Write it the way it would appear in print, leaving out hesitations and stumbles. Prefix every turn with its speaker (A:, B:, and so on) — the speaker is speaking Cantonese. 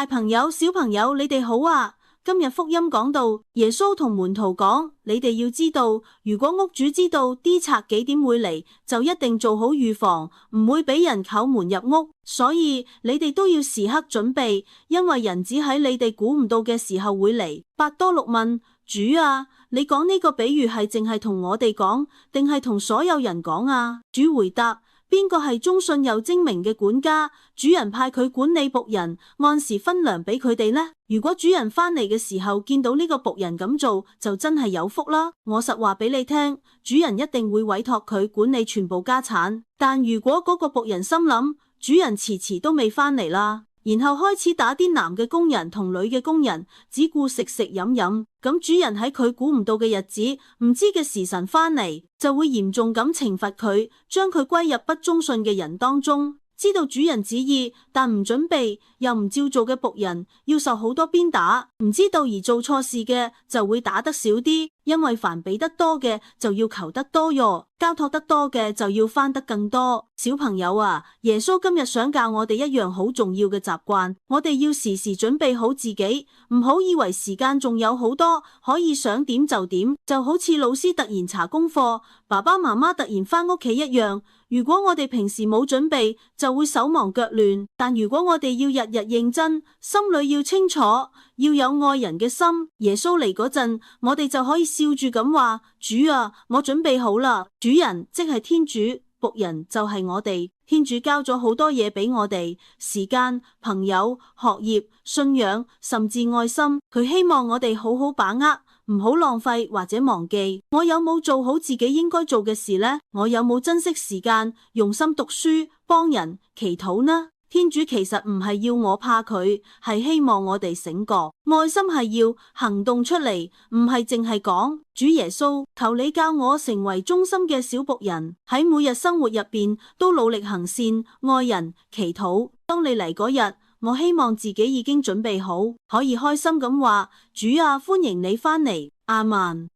A: 大朋友、小朋友，你哋好啊！今日福音講到，耶穌同門徒講，你哋要知道，如果屋主知道啲賊幾點會嚟，就一定做好預防，唔會俾人叩門入屋。所以你哋都要時刻準備，因為人子喺你哋估唔到嘅時候會嚟。伯多祿問主啊，你講呢個比喻係淨係同我哋講，定係同所有人講啊？主回答：邊個係忠信又精明嘅管家？主人派佢管理僕人，按時分糧俾佢哋呢？如果主人返嚟嘅時候見到呢個僕人咁做，就真係有福啦！我實話俾你聽，主人一定會委託佢管理全部家產。但如果嗰個僕人心諗，主人遲遲都未返嚟啦，然後開始打啲男嘅工人同女嘅工人，只顧食食飲飲，咁主人喺佢估唔到嘅日子，唔知嘅時辰返嚟，就會嚴重咁懲罰佢，將佢歸入不忠信嘅人當中。知道主人旨意，但唔準備又唔照做嘅僕人，要受好多鞭打；唔知道而做錯事嘅，就會打得少啲。因為凡俾得多嘅，就要求得多喲，交託得多嘅，就要返得更多。小朋友啊，耶穌今日想教我哋一樣好重要嘅習慣，我哋要時時準備好自己，唔好以為時間仲有好多，可以想點就點，就好似老師突然查功課，爸爸媽媽突然返屋企一樣。如果我哋平時冇準備，就會手忙腳亂。但如果我哋要日日認真，心裏要清楚，要有愛人嘅心，耶穌嚟嗰陣，我哋就可以笑住咁話：主啊，我準備好啦。主人即係天主，僕人就係我哋。天主交咗好多嘢俾我哋，時間、朋友、學業、信仰，甚至愛心。佢希望我哋好好把握，唔好浪費或者忘記。我有冇做好自己應該做嘅事呢？我有冇珍惜時間，用心讀書、幫人、祈禱呢？天主其實唔係要我怕佢，係希望我哋醒覺。愛心係要行動出嚟，唔係淨係講。主耶穌，求你教我成為忠心嘅小僕人，喺每日生活入邊都努力行善、愛人、祈禱。當你嚟嗰日，我希望自己已經準備好，可以開心咁話：主啊，歡迎你返嚟。阿們。